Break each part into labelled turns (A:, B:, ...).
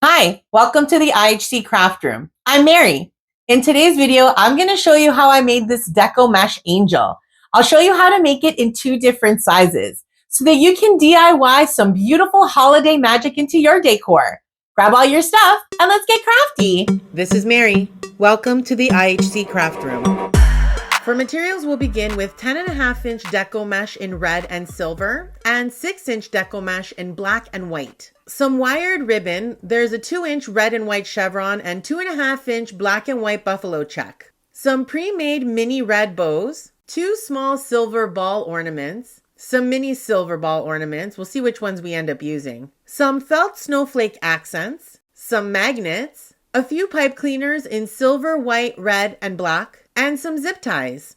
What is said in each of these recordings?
A: Hi, welcome to the IHC Craft Room. I'm Mary. In today's video, I'm going to show you how I made this Deco mesh angel. I'll show you how to make it in 2 different sizes so that you can DIY some beautiful holiday magic into your decor. Grab all your stuff and let's get crafty. This is Mary. Welcome to the IHC Craft Room. For materials, we'll begin with 10.5-inch Deco mesh in red and silver and 6-inch Deco mesh in black and white. Some wired ribbon, there's a 2-inch red and white chevron and 2.5-inch black and white buffalo check. Some pre-made mini red bows, 2 small silver ball ornaments, some mini silver ball ornaments, we'll see which ones we end up using, some felt snowflake accents, some magnets, a few pipe cleaners in silver, white, red, and black, and some zip ties.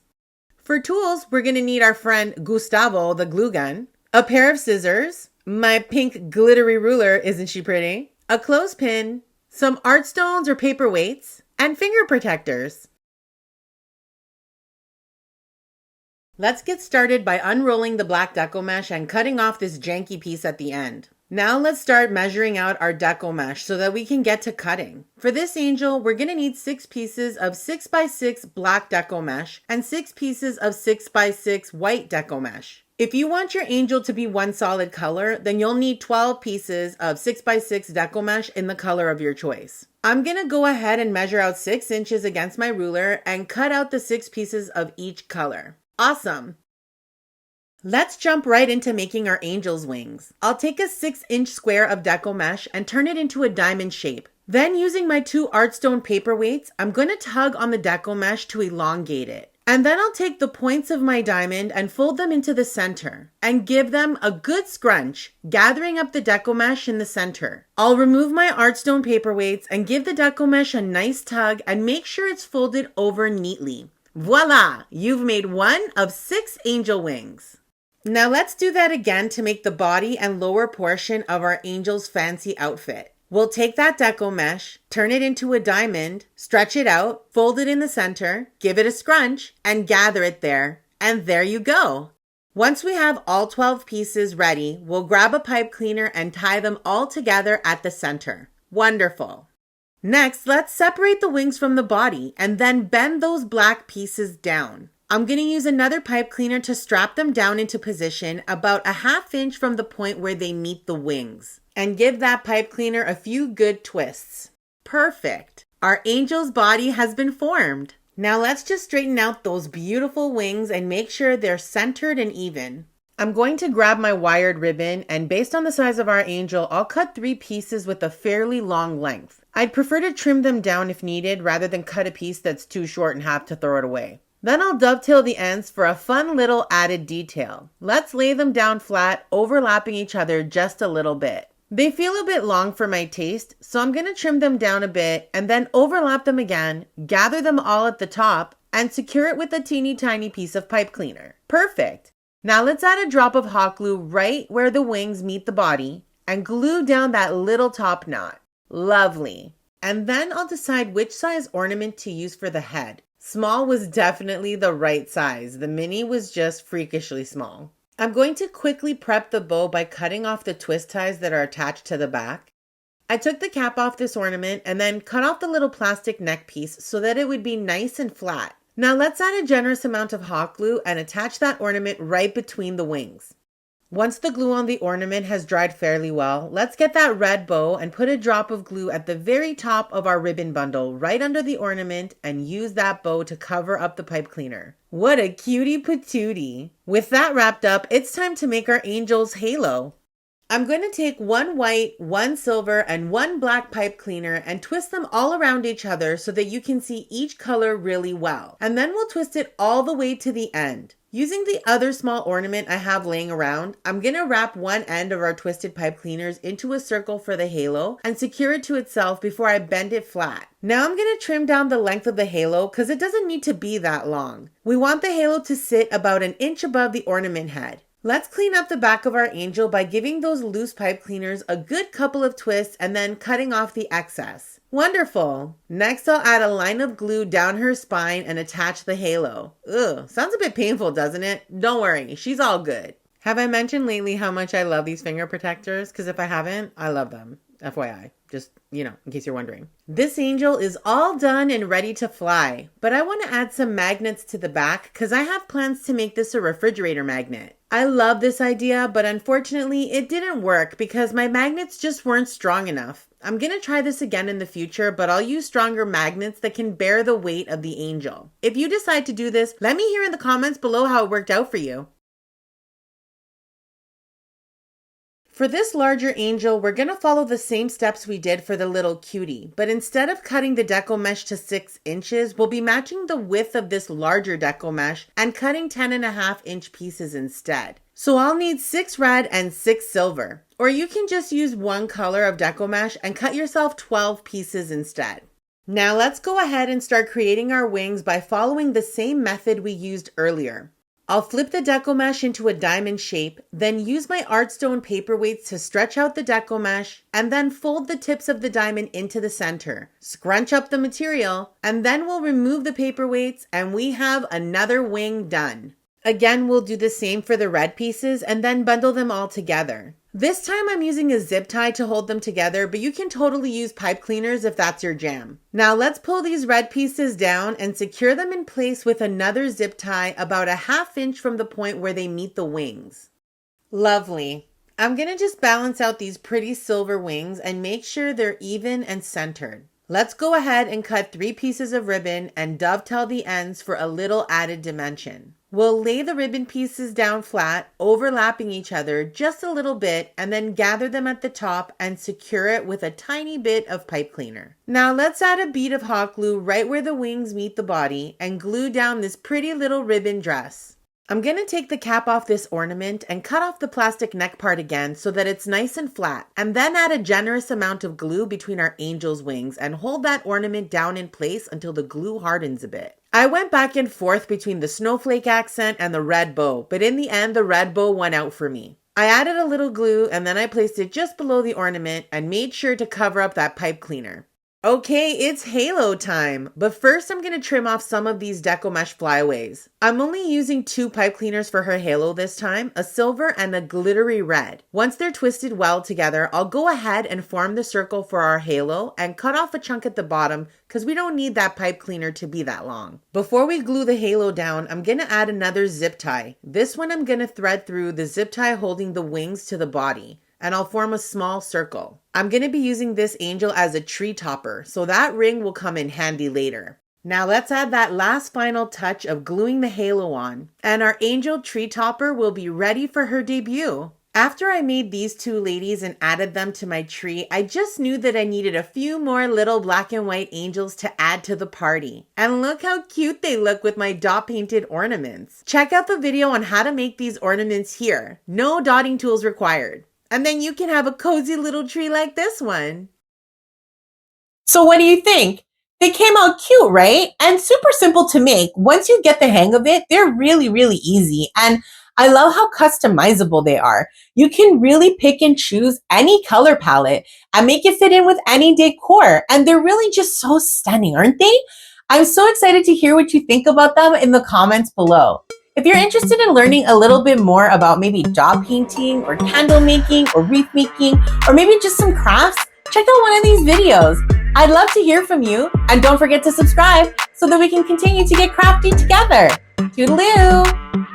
A: For tools, we're going to need our friend Gustavo, the glue gun, a pair of scissors, my pink glittery ruler, isn't she pretty? A clothespin, some Artstones or paperweights, and finger protectors. Let's get started by unrolling the black Deco mesh and cutting off this janky piece at the end. Now let's start measuring out our Deco mesh so that we can get to cutting. For this angel, we're going to need 6 pieces of 6x6 black Deco mesh and 6 pieces of 6x6 white Deco mesh. If you want your angel to be one solid color, then you'll need 12 pieces of 6x6 Deco mesh in the color of your choice. I'm going to go ahead and measure out 6 inches against my ruler and cut out the 6 pieces of each color. Awesome! Let's jump right into making our angel's wings. I'll take a 6-inch square of Deco mesh and turn it into a diamond shape. Then using my 2 Artstone paperweights, I'm going to tug on the Deco mesh to elongate it. And then I'll take the points of my diamond and fold them into the center and give them a good scrunch, gathering up the Deco mesh in the center. I'll remove my Artstone paperweights and give the Deco mesh a nice tug and make sure it's folded over neatly. Voila! You've made one of 6 angel wings. Now let's do that again to make the body and lower portion of our angel's fancy outfit. We'll take that Deco mesh, turn it into a diamond, stretch it out, fold it in the center, give it a scrunch, and gather it there. And there you go. Once we have all 12 pieces ready, we'll grab a pipe cleaner and tie them all together at the center. Wonderful. Next, let's separate the wings from the body and then bend those black pieces down. I'm going to use another pipe cleaner to strap them down into position about a 1/2 inch from the point where they meet the wings and give that pipe cleaner a few good twists. Perfect. Our angel's body has been formed. Now let's just straighten out those beautiful wings and make sure they're centered and even. I'm going to grab my wired ribbon and based on the size of our angel, I'll cut 3 pieces with a fairly long length. I'd prefer to trim them down if needed rather than cut a piece that's too short and have to throw it away. Then I'll dovetail the ends for a fun little added detail. Let's lay them down flat, overlapping each other just a little bit. They feel a bit long for my taste, so I'm going to trim them down a bit and then overlap them again, gather them all at the top, and secure it with a teeny tiny piece of pipe cleaner. Perfect! Now let's add a drop of hot glue right where the wings meet the body and glue down that little top knot. Lovely! And then I'll decide which size ornament to use for the head. Small was definitely the right size. The mini was just freakishly small. I'm going to quickly prep the bow by cutting off the twist ties that are attached to the back. I took the cap off this ornament and then cut off the little plastic neck piece so that it would be nice and flat. Now let's add a generous amount of hot glue and attach that ornament right between the wings. Once the glue on the ornament has dried fairly well, let's get that red bow and put a drop of glue at the very top of our ribbon bundle right under the ornament and use that bow to cover up the pipe cleaner. What a cutie patootie! With that wrapped up, it's time to make our angel's halo. I'm going to take 1 white, 1 silver, and 1 black pipe cleaner and twist them all around each other so that you can see each color really well. And then we'll twist it all the way to the end. Using the other small ornament I have laying around, I'm going to wrap one end of our twisted pipe cleaners into a circle for the halo and secure it to itself before I bend it flat. Now I'm going to trim down the length of the halo because it doesn't need to be that long. We want the halo to sit about 1 inch above the ornament head. Let's clean up the back of our angel by giving those loose pipe cleaners a good couple of twists and then cutting off the excess. Wonderful. Next, I'll add a line of glue down her spine and attach the halo. Ugh, sounds a bit painful, doesn't it? Don't worry, she's all good. Have I mentioned lately how much I love these finger protectors? Because if I haven't, I love them. FYI. just, in case you're wondering. This angel is all done and ready to fly, but I want to add some magnets to the back because I have plans to make this a refrigerator magnet. I love this idea, but unfortunately it didn't work because my magnets just weren't strong enough. I'm going to try this again in the future, but I'll use stronger magnets that can bear the weight of the angel. If you decide to do this, let me hear in the comments below how it worked out for you. For this larger angel, we're going to follow the same steps we did for the little cutie, but instead of cutting the deco mesh to 6 inches, we'll be matching the width of this larger deco mesh and cutting 10.5-inch pieces instead. So I'll need 6 red and 6 silver, or you can just use one color of deco mesh and cut yourself 12 pieces instead. Now let's go ahead and start creating our wings by following the same method we used earlier. I'll flip the deco mesh into a diamond shape, then use my Artstone paperweights to stretch out the deco mesh, and then fold the tips of the diamond into the center. Scrunch up the material, and then we'll remove the paperweights, and we have another wing done. Again, we'll do the same for the red pieces, and then bundle them all together. This time I'm using a zip tie to hold them together, but you can totally use pipe cleaners if that's your jam. Now let's pull these red pieces down and secure them in place with another zip tie about a 1/2 inch from the point where they meet the wings. Lovely. I'm gonna just balance out these pretty silver wings and make sure they're even and centered. Let's go ahead and cut 3 pieces of ribbon and dovetail the ends for a little added dimension. We'll lay the ribbon pieces down flat, overlapping each other just a little bit, and then gather them at the top and secure it with a tiny bit of pipe cleaner. Now let's add a bead of hot glue right where the wings meet the body and glue down this pretty little ribbon dress. I'm going to take the cap off this ornament and cut off the plastic neck part again so that it's nice and flat, and then add a generous amount of glue between our angel's wings and hold that ornament down in place until the glue hardens a bit. I went back and forth between the snowflake accent and the red bow, but in the end the red bow won out for me. I added a little glue and then I placed it just below the ornament and made sure to cover up that pipe cleaner. Okay, it's halo time, but first I'm going to trim off some of these deco mesh flyaways. I'm only using 2 pipe cleaners for her halo this time, a silver and a glittery red. Once they're twisted well together, I'll go ahead and form the circle for our halo and cut off a chunk at the bottom because we don't need that pipe cleaner to be that long. Before we glue the halo down, I'm going to add another zip tie. This one I'm going to thread through the zip tie holding the wings to the body, and I'll form a small circle. I'm going to be using this angel as a tree topper, so that ring will come in handy later. Now let's add that last final touch of gluing the halo on, and our angel tree topper will be ready for her debut. After I made these 2 ladies and added them to my tree, I just knew that I needed a few more little black and white angels to add to the party. And look how cute they look with my dot painted ornaments. Check out the video on how to make these ornaments here. No dotting tools required. And then you can have a cozy little tree like this one.
B: So what do you think? They came out cute, right? And super simple to make. Once you get the hang of it, they're really, really easy. And I love how customizable they are. You can really pick and choose any color palette and make it fit in with any decor. And they're really just so stunning, aren't they? I'm so excited to hear what you think about them in the comments below. If you're interested in learning a little bit more about maybe dot painting or candle making or wreath making, or maybe just some crafts, check out one of these videos. I'd love to hear from you. And don't forget to subscribe so that we can continue to get crafty together. Toodaloo!